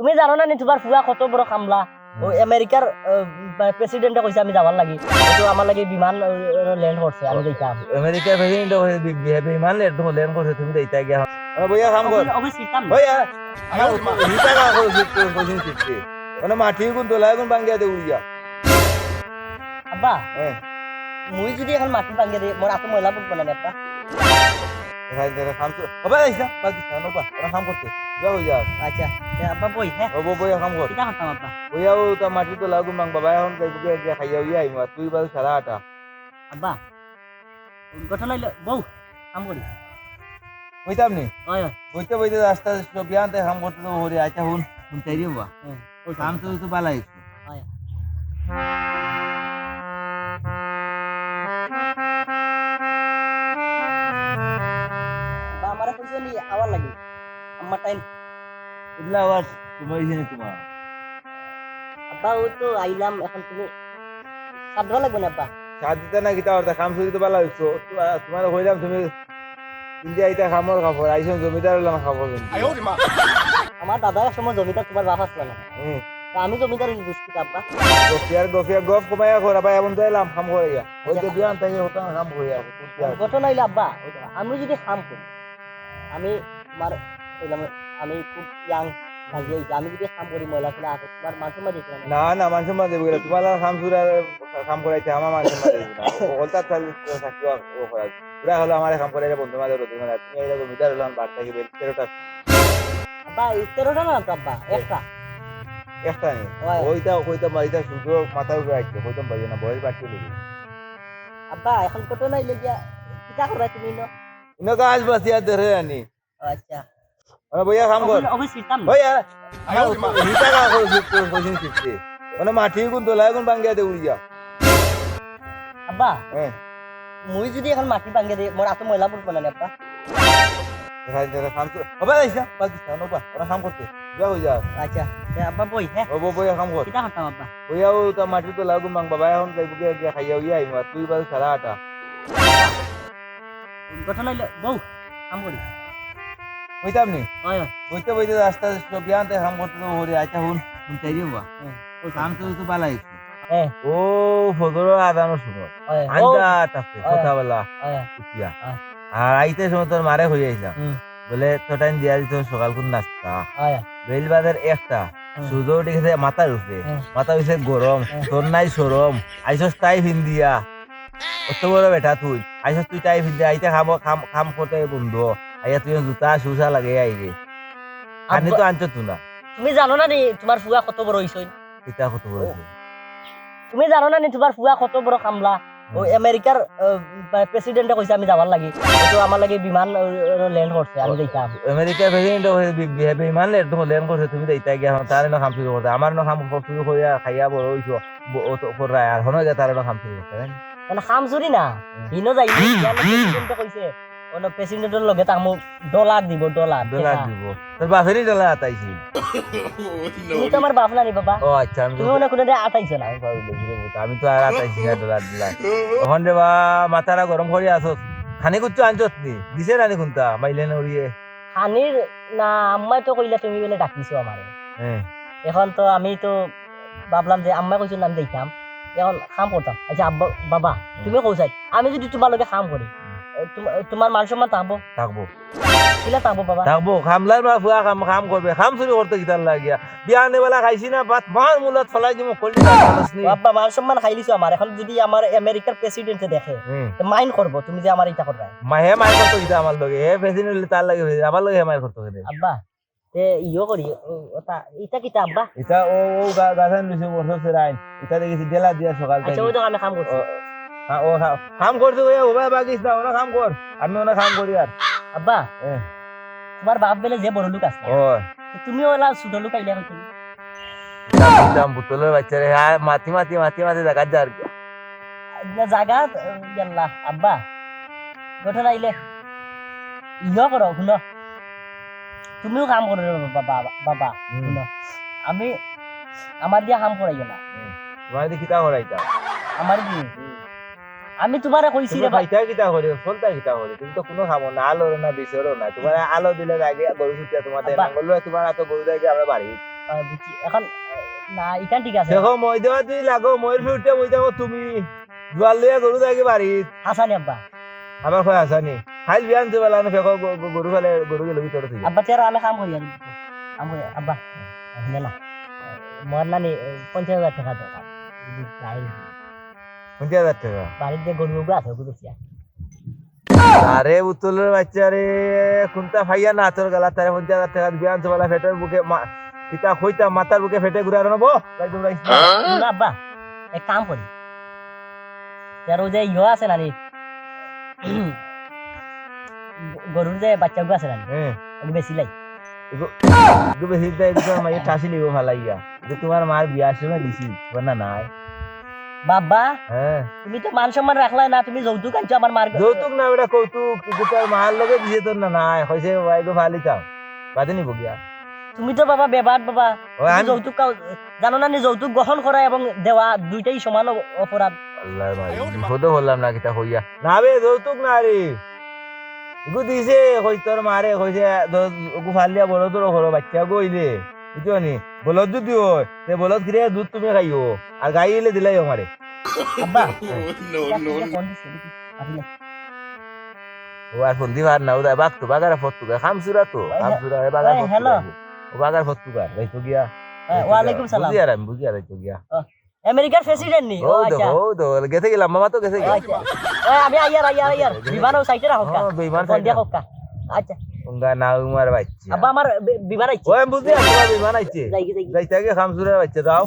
তুমি জানো না নি তোমার ফুয়া কত বড় কামলা ও আমেরিকার প্রেসিডেন্টে কইছে আমি যাবার লাগি তো আমার লাগি বিমান ল্যান্ড করছে আমি যাইতাম আমেরিকার প্রেসিডেন্ট বিমান ল্যান্ড করছে তুমি দেইতা গিয়া বইয়া কাম কর অবশ্যই সিস্টেম বইয়া হিতা কা কইছিন শিখতে মানে মাটি গুণ দোলা গুণ বাঙ্গিয়া দে উড়িয়া আব্বা হ্যাঁ মুই যদি এখন মাটি ভাঙে দে মোর এত ময়লা পড়বো না আব্বা দেখাই দে কাম তো বাবা আইসা পাকিস্তান বাবা ওরা কাম করতে যা হই যা আচ্ছা আব্বা বই হ্যাঁ ও বইয়া কাম কর কিটা করতাম আব্বা বইয়া ও তা মাটি দোলা গুণ বাং বাবা এখন যাইবো গিয়া খাইয়া উইয়া আইমা তুই বাল সারা আটা আব্বা গঠন হইলো বউ কাম করি কইতাম নি হয় হয় বইতে বইতে রাস্তা সব বিয়ানতে কাম করতে তো হরে আচ্ছা হুন শুনতে দিও বা কাম তো বালাই হয় বা আমারে কইছো নি আবার লাগি আমার টাইম এগুলা আবার তোমার এখানে তোমার আব্বা ও তো আইলাম এখন তুমি সাধ্য লাগবে না আব্বা সাদিতে না কিতা করতে কাম শুরু তো বালা হইছো তোমার কইলাম তুমি ইন্ডিয়া আইতা কামর খাবো আইসন জমিদার হলাম খাবো কিন্তু আমার দাদা এক সময় জমিদার তোমার বাপ আসলো না তা আমি জমিদার বুঝছি আব্বা গফিয়ার গফ কমাইয়া করা ভাই এমন যাইলাম কাম করে গিয়া ওই যে বিয়ান থেকে হতো না কাম করে ঘটনা হইলো আব্বা আমি যদি কাম করি আমি তোমার কইলাম আমি খুব ইয়াং লাগিয়ে আমি যদি কাম করি মহিলা ছিল আছে তোমার মাঝে মাঝে না না মানুষের মাঝে বলে তোমার কাম শুরু কাম করাইতে আমার মানুষের মাঝে না ওলতা থাকিও ও করা পুরা হলো আমার কাম করাইলে বন্ধু মাঝে রোদ মানে তুমি এই জমিদার হলাম বাদ থাকি বেল 13টা আব্বা 13টা না তো আব্বা একটা একটা নেই ওইটা কইতাম এইটা সূর্য মাথার উপরে আসছে কইতাম পারি না বয়স বাড়তে লেগে আব্বা এখন ঘটনা হইলো গিয়া কিটা করা তুমি না ইনো কাজ বাসিয়া ধরে আনি আচ্ছা আরে বইয়া কাম কর অবশ্যই সিস্টেম বইয়া হিতা কা কইছিন শিখতে মানে মাটি গুণ দোলা গুণ বাঙ্গিয়া দে উড়িয়া আব্বা হ্যাঁ মুই যদি এখন মাটি ভাঙে দে মোর এত ময়লা পড়বো না আব্বা দেখাই দে কাম তো বাবা আইসা পাকিস্তান বাবা ওরা কাম করতে যা হই যা আচ্ছা আব্বা বই হ্যাঁ ও বইয়া কাম কর কিটা করতাম আব্বা বইয়া ও তা মাটি দোলা গুণ বাং বাবা এখন যাইবো গিয়া খাইয়া উইয়া আইমা তুই বাল সারা আটা ঘটনা হইলো বউ কাম করি কইতাম নি হয় হয় বইতে বইতে রাস্তা সব বিয়ানতে কাম করতে তো হরে আচ্ছা হুন শুনতে দিও বা কাম তো বালাই হ্যাঁ ও ফজর আদানোর সময় হয় আন্দা টাপতে কথা বলা হয় উঠিয়া হয়। আর আইতে সময় তোর মারে হয়ে আইলাম হুম বলে তো টাইম দিয়া দিত সকাল কোন নাস্তা হয় বেল বাজার একটা সূর্য উঠে গেছে মাথার উপরে মাথা হইছে গরম তোর নাই সরম আইসস তাই ভিন্দিয়া অত বড় বেটা তুই আইসস তুই তাই ভিন্দিয়া আইতে খাম করতে বন্ধু আইয়া তুই জুতা সুসা লাগে আইরে আনি তো আনছ তুই না তুমি জানো না নি তোমার ফুয়া কত বড় হইছে এটা কত বড় তুমি জানো না নি তোমার ফুয়া কত বড় কামলা ও আমেরিকার প্রেসিডেন্টে কইছে আমি যাবার লাগি তো আমার লাগি বিমান ল্যান্ড করছে আমি যাইতাম আমেরিকার প্রেসিডেন্ট বিমান ল্যান্ড করছে তুমি দেইতা গিয়া তার না কাম শুরু করতে আমার না কাম শুরু করিয়া খাইয়া বড় হইছো করায় আর হনো তার না কাম শুরু করতে মানে কাম চুরি না ইনো যাই প্রেসিডেন্টে কইছে ওনো প্রেসিডেন্টের লগে তামু ডলার দিব ডলার ডলার দিব তোর বাপেরই ডলার আতাইছি তুমি তো আমার বাপ না নি বাবা ও আচ্ছা আমি তুমি ওনে কোনটা আতাইছো না আমি তো আর আতাইছি না ডলার দিলা তখন রে বা মাথারা গরম করি আসস খানি কুচ্ছু আনছত নি দিছে রানি কোনটা মাইলে না উড়িয়ে খানির না আম্মাই তো কইলা তুমি বলে ডাকিছো আমারে হ্যাঁ এখন তো আমি তো ভাবলাম যে আম্মা কইছো নাম দেখাম এখন কাম করতাম আচ্ছা আব্বা বাবা তুমি কইছাই আমি যদি তোমার লগে কাম করি তোমার মান সম্মান থাকবো থাকবো কিলা থাকবো বাবা থাকবো খামলার মা ফুয়া কাম করবে খাম চুরি করতে গিতার লাগিয়া বিয়া আনেবেলা খাইছি না বাত মার মুলাত ফলাই দিব কলি আব্বা মান সম্মান খাইলিছো আমার এখন যদি আমার আমেরিকার প্রেসিডেন্টে দেখে মাইন্ড করবো তুমি যে আমার এটা করবে মাহে মাই করতে গিতা আমার লগে হে প্রেসিডেন্ট তার লাগে আমার লগে মাই করতে গিতা আব্বা তে ইয়ো করি ওটা এটা কিটা আব্বা এটা ও গাছান দিছে বছর সেরাইন এটা দেখেছি ডেলা দিয়া সকাল থেকে আচ্ছা ওই তো আমি কাম করছি ও কাম করতে ওই ওবাই বাগিস না ওনা কাম কর আমি ওনা কাম করি আর আব্বা তোমার বাপ বেলে যে বড় লোক আছে ও তুমি ওলা ছোট লোক আইলে হইতে দাম বুতলের বাচ্চারে মাতি দেখা যার জায়গা ইয়াল্লাহ আব্বা গঠন আইলে ইয় করো শুনো তুমিও কাম করো বাবা বাবা শুনো আমি আমার দিয়া কাম করাইও না তোমার দি কিতা করাইতা আমার কি আমি তোমারে কইছি রে ভাই কিতা করে ফলতা কিতা করে তুমি তো কোনো খাবো না আলো না বিচরো না তোমার আলো দিলে লাগে গরু ছুটিয়া তোমাদের নাঙ্গল তোমার এত গরু দেয় আমরা বাড়ি বুঝছি এখন না এখান ঠিক আছে দেখো মই দেওয়া তুই লাগো ময়ের ফিউটে মই দেখো তুমি জোয়াল লইয়া গরু থাকি বাড়িত হাসানি আব্বা আবার কয় আসানি খাইল বিয়ান যে বেলা ফেকো গরু ফেলে গরু গেলে ভিতরে থেকে আব্বা তেরা আমি কাম করি আর কাম করি আব্বা শুনে না মোর নানি 50,000 টাকা দরকার নাই 50,000 টাকা বাড়িতে যে গরু গরু আছে ওগুলো বেশি আরে উতলের বাচ্চা রে কোনটা ভাইয়া না তোর গলা তারে 50,000 টাকা বিয়ান যে বেলা ফেটের বুকে কিতা কইতা মাথার বুকে ফেটে ঘুরানো নবো তাই তোমরা না আব্বা এক কাম করি তেরো যে আছে নানি গরুর যে বাচ্চাগুলো আছে নানি হ্যাঁ ওগুলো বেশি লাই এগো বেশি তাই তোমার মাইয়ে ঠাসি নিব ভালাইয়া যে তোমার মার বিয়ার সময় দিছি না নাই বাবা হ্যাঁ তুমি তো মান সম্মান রাখলাই না তুমি যৌতুক আনছো আমার মার যৌতুক না বেটা কৌতুক তুই তোর মার লগে দিছে তোর না নাই কইছে ওয়াইগো ভালিতাম বাদে নিব গিয়া তুমি তো বাবা বেবাদ বাবা ও তুমি আমি যৌতুক জানো না নি যৌতুক গ্রহণ করা এবং দেওয়া দুইটাই সমান অপরাধ আল্লাহর মাই বিপদে বললাম না কিতা হইয়া না বে যৌতুক না রে এগো দিছে কই তোর মারে কইছে ওগো ফালিয়া বড় তোর ঘর বাচ্চা গইলে বুঝছো নি বলদ যদি হয় তে বলদ খিরে দুধ তুমি খাইও আর গাই এলে দিলাই আমারে আব্বা ও আর ফোন দিবার না ওদা বাক তো বাগারা ফট্টু গা খামসুরা তো খামসুরা এ বাগার ফট্টু হ্যালো ও বাগার ফট্টু গা রাইতো গিয়া ওয়ালাইকুম সালাম বুঝি আর রাইতো গিয়া আমেরিকার প্রেসিডেন্ট নি ও তো গেছে গেলাম মামা তো গেছে গিয়া আমি আইয়ার বিমানও সাইটে রাখো কা বিমান ফোন দিয়া হোক কা আচ্ছা উঙ্গা না উমার বাচ্চা আব্বা আমার বিমান আইছে ও আমি বুঝি আর বিমান আইছে যাই যাইতে গিয়ে খামসুরা বাচ্চা দাও